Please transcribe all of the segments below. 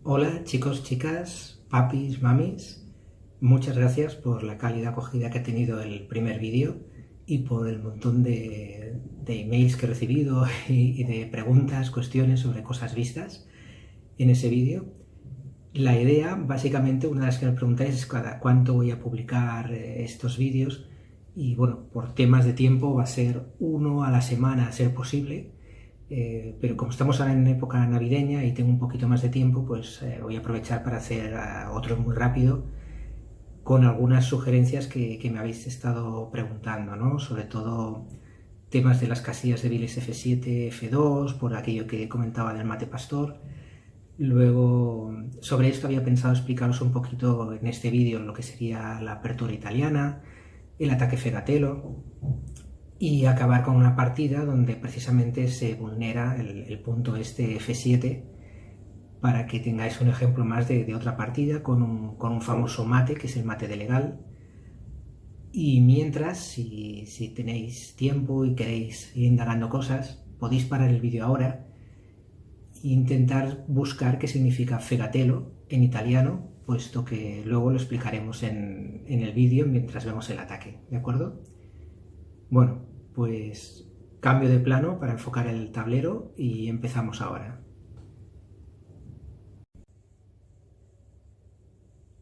Hola chicos, chicas, papis, mamis, muchas gracias por la cálida acogida que ha tenido el primer vídeo y por el montón de emails que he recibido y de preguntas, cuestiones sobre cosas vistas en ese vídeo. La idea, básicamente, una de las que me preguntáis es cada cuánto voy a publicar estos vídeos y bueno, por temas de tiempo va a ser uno a la semana a ser posible. Pero como estamos ahora en época navideña y tengo un poquito más de tiempo, pues voy a aprovechar para hacer otros muy rápido con algunas sugerencias que me habéis estado preguntando, ¿no? Sobre todo temas de las casillas débiles F7, F2, por aquello que comentaba del mate pastor. Luego, sobre esto había pensado explicaros un poquito en este vídeo lo que sería la apertura italiana, el ataque fegatelo, y acabar con una partida donde precisamente se vulnera el punto este F7 para que tengáis un ejemplo más de otra partida con un famoso mate, que es el mate de legal. Y mientras, si tenéis tiempo y queréis ir indagando cosas, podéis parar el vídeo ahora e intentar buscar qué significa fegatelo en italiano, puesto que luego lo explicaremos en el vídeo mientras vemos el ataque, ¿de acuerdo? Bueno, pues cambio de plano para enfocar el tablero y empezamos ahora.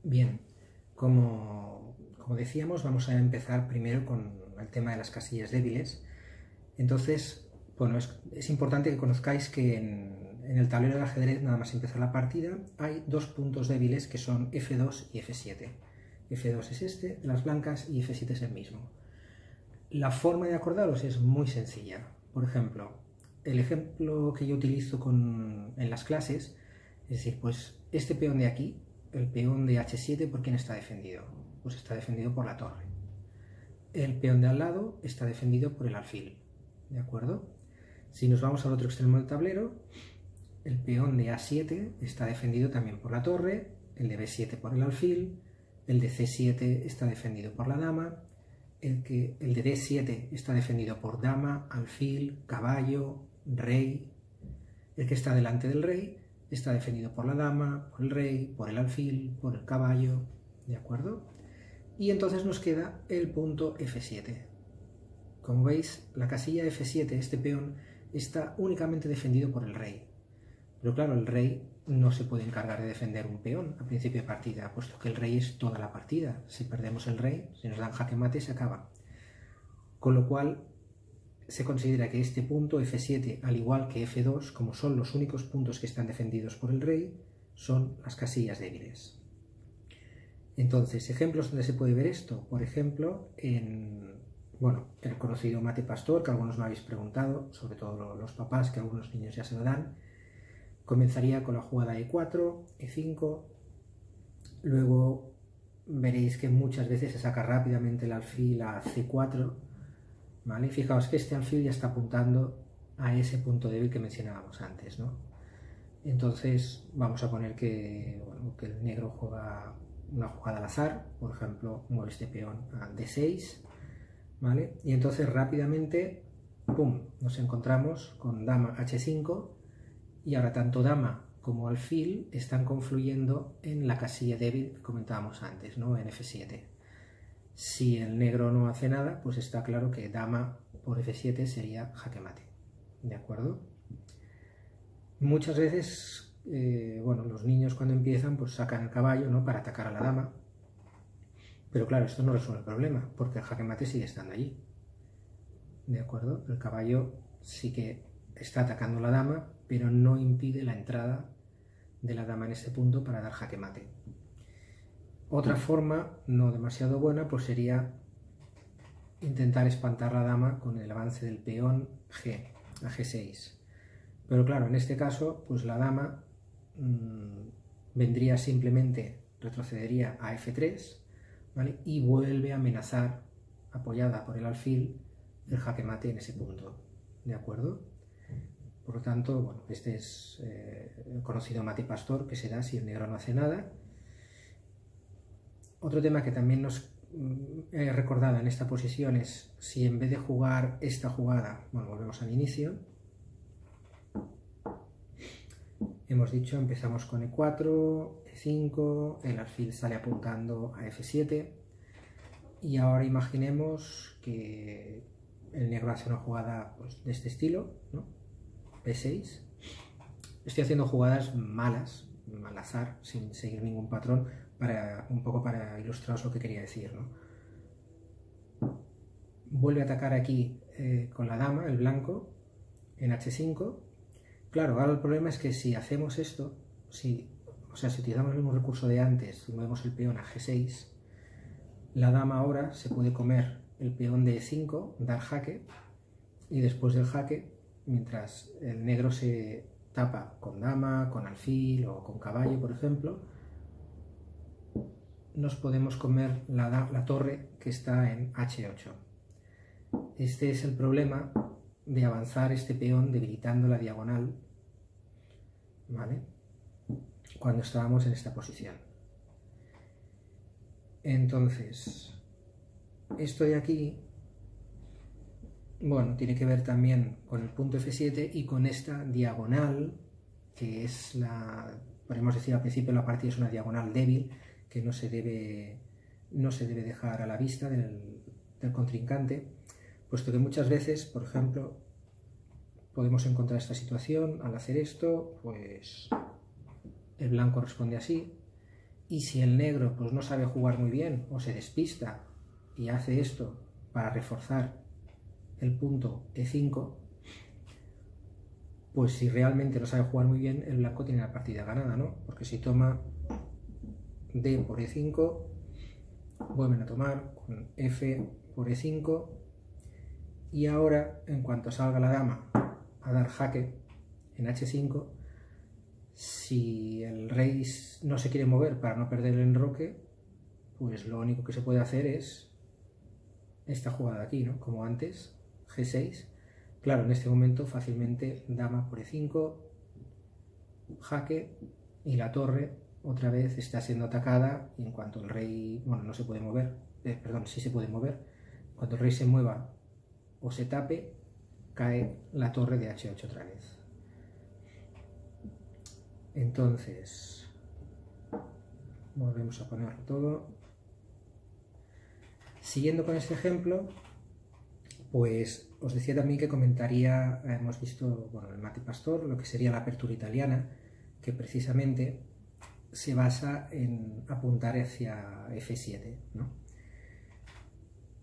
Bien, como decíamos, vamos a empezar primero con el tema de las casillas débiles. Entonces, bueno, es importante que conozcáis que en el tablero del ajedrez, nada más empezar la partida, hay dos puntos débiles que son F2 y F7. F2 es este, de las blancas, y F7 es el mismo. La forma de acordaros es muy sencilla. Por ejemplo, el ejemplo que yo utilizo en las clases, es decir, pues este peón de aquí, el peón de H7, ¿por quién está defendido? Pues está defendido por la torre. El peón de al lado está defendido por el alfil, ¿de acuerdo? Si nos vamos al otro extremo del tablero, el peón de A7 está defendido también por la torre, el de B7 por el alfil, el de C7 está defendido por la dama, el de D7 está defendido por dama, alfil, caballo, rey. El que está delante del rey está defendido por la dama, por el rey, por el alfil, por el caballo, ¿de acuerdo? Y entonces nos queda el punto F7. Como veis, la casilla F7, este peón, está únicamente defendido por el rey. Pero claro, el rey no se puede encargar de defender un peón a principio de partida, puesto que el rey es toda la partida. Si perdemos el rey, si nos dan jaque mate, se acaba. Con lo cual, se considera que este punto F7, al igual que F2, como son los únicos puntos que están defendidos por el rey, son las casillas débiles. Entonces, ejemplos donde se puede ver esto, por ejemplo, en el conocido mate pastor, que algunos me habéis preguntado, sobre todo los papás, que algunos niños ya se lo dan. Comenzaría con la jugada E4, E5, luego veréis que muchas veces se saca rápidamente el alfil a C4, ¿vale? Fijaos que este alfil ya está apuntando a ese punto débil que mencionábamos antes, ¿no? Entonces vamos a poner que el negro juega una jugada al azar, por ejemplo, mueve este peón a D6, ¿vale? Y entonces rápidamente, ¡pum!, nos encontramos con dama H5 y ahora tanto dama como alfil están confluyendo en la casilla débil que comentábamos antes, ¿no? En F7. Si el negro no hace nada, pues está claro que dama por F7 sería jaque mate, ¿de acuerdo? Muchas veces, los niños cuando empiezan pues sacan el caballo, ¿no?, para atacar a la dama, pero claro, esto no resuelve el problema, porque el jaque mate sigue estando allí, ¿de acuerdo? El caballo sí que está atacando a la dama, pero no impide la entrada de la dama en ese punto para dar jaque mate. Otra forma, no demasiado buena, pues sería intentar espantar la dama con el avance del peón G, a G6. Pero claro, en este caso, pues la dama vendría simplemente, retrocedería a F3, ¿vale? Y vuelve a amenazar, apoyada por el alfil, el jaque mate en ese punto, ¿de acuerdo? Por lo tanto, este es el conocido mate pastor que se da si el negro no hace nada. Otro tema que también nos he recordado en esta posición es si en vez de jugar esta jugada, volvemos al inicio. hemos dicho, empezamos con E4, E5, el alfil sale apuntando a F7 y ahora imaginemos que el negro hace una jugada pues, de este estilo, ¿no? B6. Estoy haciendo jugadas malas, al azar, sin seguir ningún patrón, un poco para ilustraros lo que quería decir, ¿no? Vuelve a atacar aquí con la dama, el blanco, en H5. Claro, ahora el problema es que si hacemos esto, si utilizamos el mismo recurso de antes y movemos el peón a G6, la dama ahora se puede comer el peón de E5, dar jaque, y después del jaque, mientras el negro se tapa con dama, con alfil o con caballo, por ejemplo, nos podemos comer la torre que está en H8. Este es el problema de avanzar este peón debilitando la diagonal, ¿vale? Cuando estábamos en esta posición. Entonces, esto de aquí, bueno, tiene que ver también con el punto F7 y con esta diagonal, que es podemos decir al principio la partida es una diagonal débil, que no se debe dejar a la vista del contrincante, puesto que muchas veces, por ejemplo, podemos encontrar esta situación. Al hacer esto, pues el blanco responde así, y si el negro pues no sabe jugar muy bien o se despista y hace esto para reforzar el punto E5, pues si realmente no sabe jugar muy bien, el blanco tiene la partida ganada, ¿no? Porque si toma D por E5, vuelven a tomar con F por E5, y ahora, en cuanto salga la dama a dar jaque en H5, si el rey no se quiere mover para no perder el enroque, pues lo único que se puede hacer es esta jugada de aquí, ¿no? Como antes, G6. Claro, en este momento fácilmente dama por E5, jaque, y la torre otra vez está siendo atacada, y en cuanto el rey, bueno, no se puede mover, perdón, sí se puede mover, cuando el rey se mueva o se tape, cae la torre de H8 otra vez. Entonces, volvemos a ponerlo todo. Siguiendo con este ejemplo, pues os decía también que comentaría, hemos visto, bueno, en el Mate Pastor, lo que sería la apertura italiana, que precisamente se basa en apuntar hacia F7, ¿no?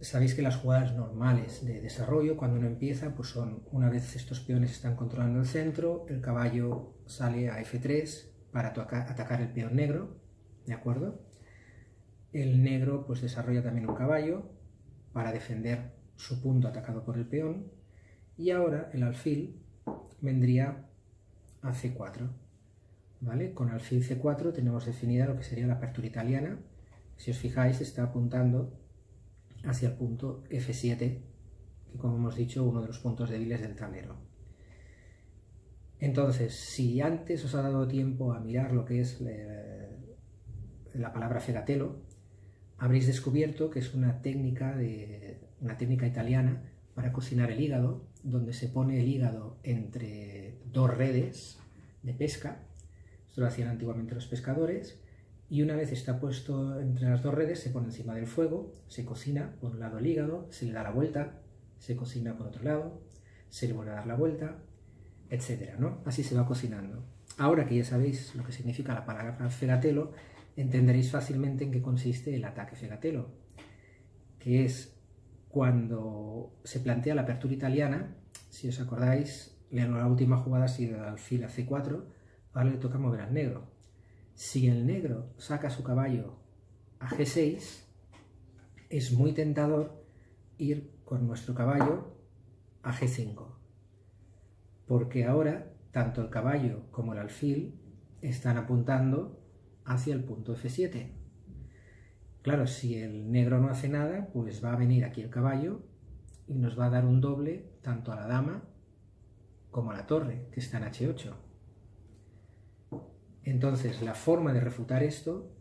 Sabéis que las jugadas normales de desarrollo, cuando uno empieza, pues son, una vez estos peones están controlando el centro, el caballo sale a F3 para atacar el peón negro, ¿de acuerdo? El negro pues desarrolla también un caballo para defender su punto atacado por el peón, y ahora el alfil vendría a C4, ¿vale? Con alfil C4 tenemos definida lo que sería la apertura italiana. Si os fijáis, está apuntando hacia el punto F7, que, como hemos dicho, uno de los puntos débiles del tablero. Entonces, si antes os ha dado tiempo a mirar lo que es la palabra fegatelo, habréis descubierto que es una técnica italiana para cocinar el hígado, donde se pone el hígado entre dos redes de pesca. Esto lo hacían antiguamente los pescadores, y una vez está puesto entre las dos redes, se pone encima del fuego, se cocina por un lado el hígado, se le da la vuelta, se cocina por otro lado, se le vuelve a dar la vuelta, etcétera, ¿no? Así se va cocinando. Ahora que ya sabéis lo que significa la palabra fegatelo, entenderéis fácilmente en qué consiste el ataque fegatelo, que es cuando se plantea la apertura italiana. Si os acordáis, la última jugada ha sido alfil a C4, ahora le toca mover al negro. Si el negro saca su caballo a G6, es muy tentador ir con nuestro caballo a G5, porque ahora tanto el caballo como el alfil están apuntando hacia el punto F7. Claro, si el negro no hace nada, pues va a venir aquí el caballo y nos va a dar un doble tanto a la dama como a la torre, que está en H8. Entonces, la forma de refutar esto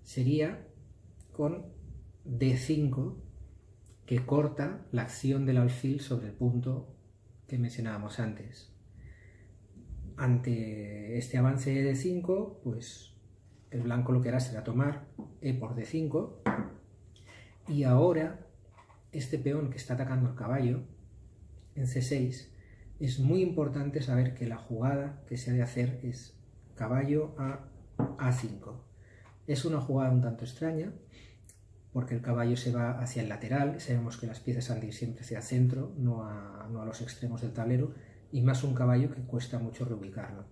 sería con D5, que corta la acción del alfil sobre el punto que mencionábamos antes. ante este avance de D5, pues el blanco lo que hará será tomar E por D5, y ahora este peón que está atacando al caballo en C6, es muy importante saber que la jugada que se ha de hacer es caballo a A5. Es una jugada un tanto extraña, porque el caballo se va hacia el lateral, sabemos que las piezas han de ir siempre hacia el centro, no a los extremos del tablero, y más un caballo que cuesta mucho reubicarlo.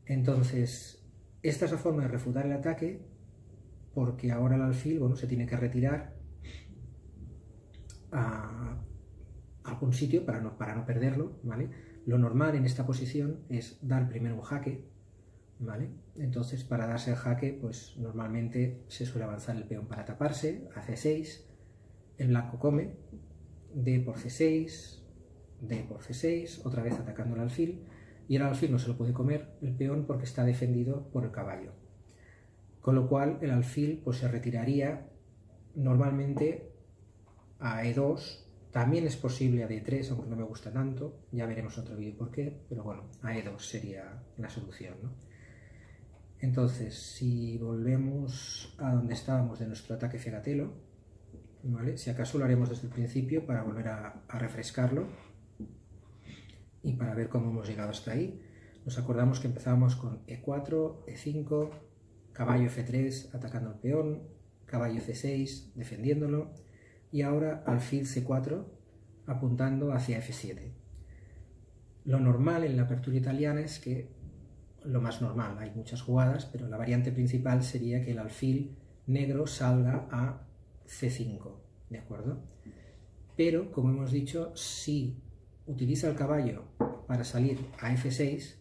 Entonces, esta es la forma de refutar el ataque, porque ahora el alfil, bueno, se tiene que retirar a algún sitio para no perderlo, ¿vale? Lo normal en esta posición es dar primero un jaque, ¿vale? Entonces, para darse el jaque, pues normalmente se suele avanzar el peón para taparse, a C6, el blanco come, D por C6, D por C6, otra vez atacando el alfil, y el alfil no se lo puede comer el peón porque está defendido por el caballo. Con lo cual el alfil pues se retiraría normalmente a E2, también es posible a D3, aunque no me gusta tanto, ya veremos en otro vídeo por qué, pero bueno, a E2 sería la solución, ¿no? Entonces, si volvemos a donde estábamos de nuestro ataque Fegatelo, ¿vale? Si acaso lo haremos desde el principio para volver a refrescarlo y para ver cómo hemos llegado hasta ahí. Nos acordamos que empezamos con E4, E5, caballo F3 atacando al peón, caballo C6 defendiéndolo, y ahora alfil C4 apuntando hacia F7. Lo normal en la apertura italiana es que, lo más normal, hay muchas jugadas, pero la variante principal sería que el alfil negro salga a C5, ¿de acuerdo? Pero, como hemos dicho, si utiliza el caballo para salir a F6,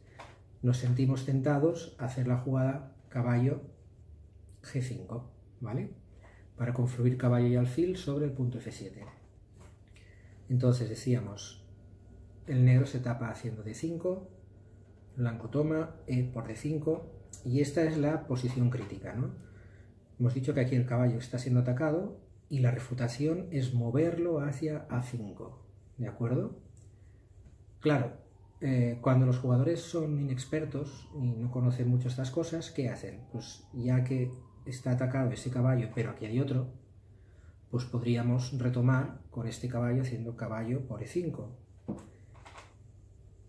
nos sentimos tentados a hacer la jugada caballo G5, ¿vale? Para confluir caballo y alfil sobre el punto F7. Entonces decíamos, el negro se tapa haciendo D5, blanco toma, E por D5, y esta es la posición crítica, ¿no? Hemos dicho que aquí el caballo está siendo atacado y la refutación es moverlo hacia A5, ¿de acuerdo? Claro, cuando los jugadores son inexpertos y no conocen mucho estas cosas, ¿qué hacen? Pues ya que está atacado ese caballo, pero aquí hay otro, pues podríamos retomar con este caballo haciendo caballo por E5.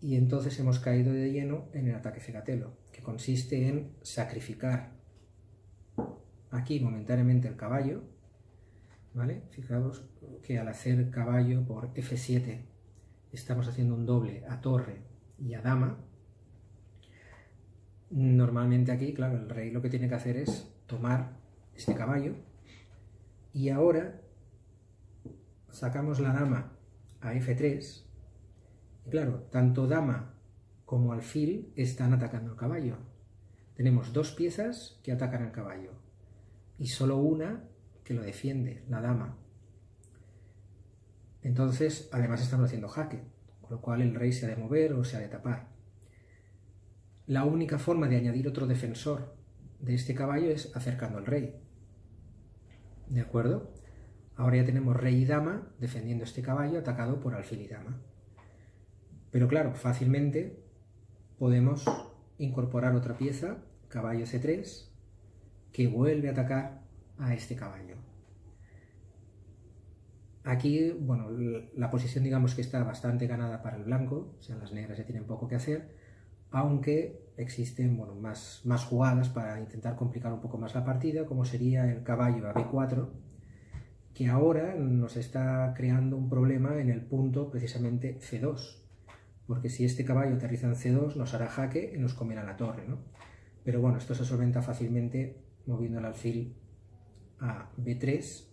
Y entonces hemos caído de lleno en el ataque Fegatelo, que consiste en sacrificar aquí momentáneamente el caballo, ¿vale? Fijaos que al hacer caballo por F7 estamos haciendo un doble a torre y a dama. Normalmente aquí, claro, el rey lo que tiene que hacer es tomar este caballo, y ahora sacamos la dama a F3, y claro, tanto dama como alfil están atacando al caballo. Tenemos dos piezas que atacan al caballo y solo una que lo defiende, la dama. Entonces, además estamos haciendo jaque, con lo cual el rey se ha de mover o se ha de tapar. La única forma de añadir otro defensor de este caballo es acercando al rey. ¿De acuerdo? Ahora ya tenemos rey y dama defendiendo este caballo atacado por alfil y dama. Pero claro, fácilmente podemos incorporar otra pieza, caballo C3, que vuelve a atacar a este caballo. Aquí, bueno, la posición digamos que está bastante ganada para el blanco, o sea, las negras ya tienen poco que hacer, aunque existen, bueno, más jugadas para intentar complicar un poco más la partida, como sería el caballo a B4, que ahora nos está creando un problema en el punto precisamente C2, porque si este caballo aterriza en C2 nos hará jaque y nos comerá la torre, ¿no? Pero bueno, esto se solventa fácilmente moviendo el alfil a B3,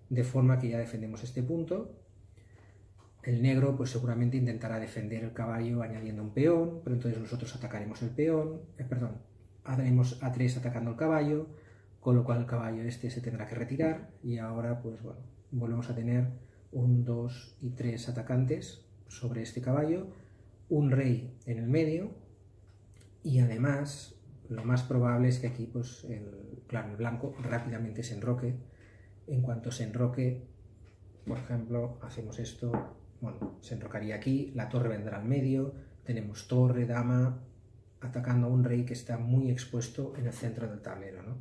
de forma que ya defendemos este punto. El negro pues seguramente intentará defender el caballo añadiendo un peón, pero entonces nosotros atacaremos el peón, haremos A3 atacando el caballo, con lo cual el caballo este se tendrá que retirar, y ahora pues bueno, volvemos a tener un 2 y 3 atacantes sobre este caballo, un rey en el medio, y además lo más probable es que aquí pues claro, el blanco rápidamente se enroque. En cuanto se enroque, por ejemplo, hacemos esto, bueno, se enrocaría aquí, la torre vendrá al medio, tenemos torre, dama, atacando a un rey que está muy expuesto en el centro del tablero, ¿no?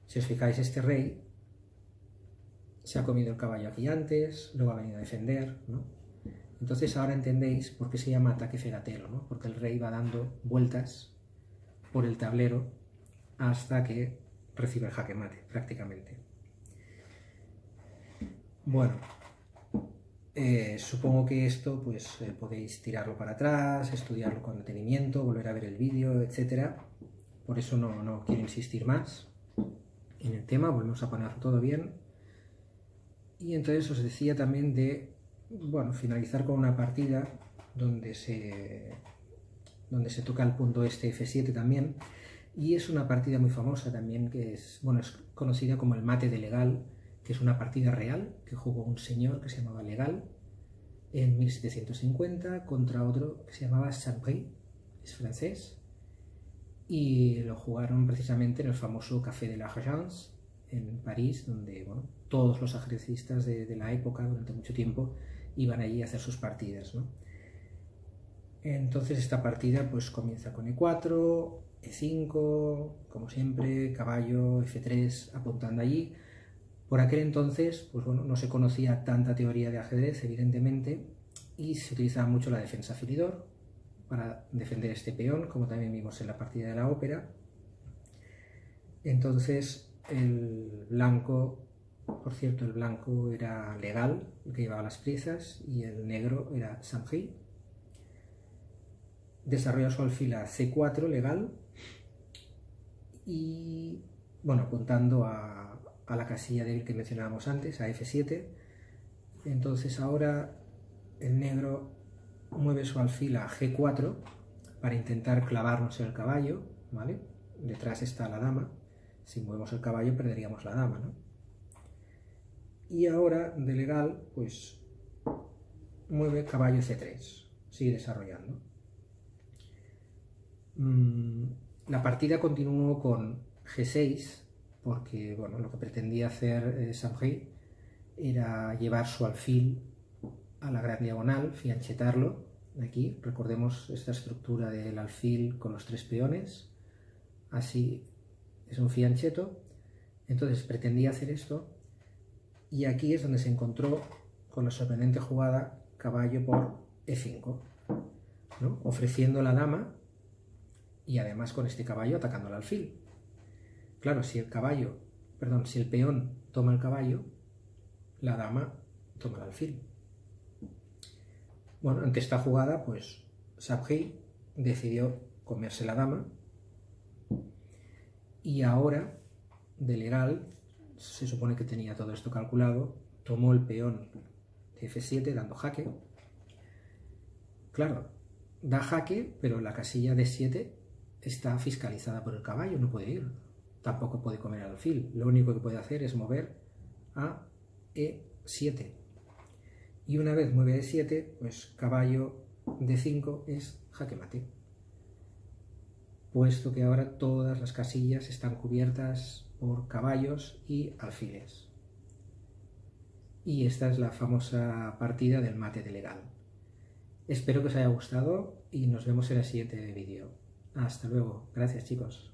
Si os fijáis, este rey se ha comido el caballo aquí antes, luego ha venido a defender, ¿no? Entonces ahora entendéis por qué se llama ataque fegatero, ¿no? Porque el rey va dando vueltas por el tablero hasta que recibe el jaque mate, prácticamente. Bueno, supongo que esto pues podéis tirarlo para atrás, estudiarlo con detenimiento, volver a ver el vídeo, etc. Por eso no quiero insistir más en el tema, volvemos a ponerlo todo bien. Y entonces os decía también de, bueno, finalizar con una partida donde se toca el punto este F7 también, y es una partida muy famosa también, que es, bueno, es conocida como el mate de Legal, que es una partida real que jugó un señor que se llamaba Legal en 1750 contra otro que se llamaba Saint-Prix, es francés, y lo jugaron precisamente en el famoso Café de la Régence en París, donde, bueno, todos los ajedrecistas de la época durante mucho tiempo iban allí a hacer sus partidas, ¿no? Entonces esta partida pues comienza con E4, E5, como siempre, caballo, F3, apuntando allí. Por aquel entonces, pues bueno, no se conocía tanta teoría de ajedrez, evidentemente, y se utilizaba mucho la defensa filidor para defender este peón, como también vimos en la partida de la ópera. Entonces el blanco, por cierto, el blanco era Legal, el que llevaba las piezas, y el negro era Saint-Prix. Desarrolla su alfil a C4, Legal, y bueno, apuntando a la casilla débil que mencionábamos antes, a F7. Entonces ahora el negro mueve su alfil a G4 para intentar clavarnos el caballo, ¿vale? Detrás está la dama. Si movemos el caballo perderíamos la dama, ¿no? Y ahora de Legal, pues mueve caballo C3, sigue desarrollando. La partida continuó con G6, porque bueno, lo que pretendía hacer Saint-Prix era llevar su alfil a la gran diagonal, fianchetarlo. Aquí recordemos esta estructura del alfil con los tres peones, así es un fiancheto. Entonces pretendía hacer esto, y aquí es donde se encontró con la sorprendente jugada caballo por E5, ¿no? Ofreciendo la dama y además con este caballo atacando al alfil. Claro, si el peón toma el caballo, la dama toma el alfil. Bueno, ante esta jugada, pues Saint-Prix decidió comerse la dama, y ahora de Legal, se supone que tenía todo esto calculado, tomó el peón de F7 dando jaque. Claro, da jaque, pero la casilla D7 está fiscalizada por el caballo, no puede ir. Tampoco puede comer el alfil. Lo único que puede hacer es mover a E7. Y una vez mueve E7, pues caballo D5 es jaque mate. Puesto que ahora todas las casillas están cubiertas por caballos y alfiles. Y esta es la famosa partida del mate de Legal. Espero que os haya gustado y nos vemos en el siguiente vídeo. Hasta luego. Gracias, chicos.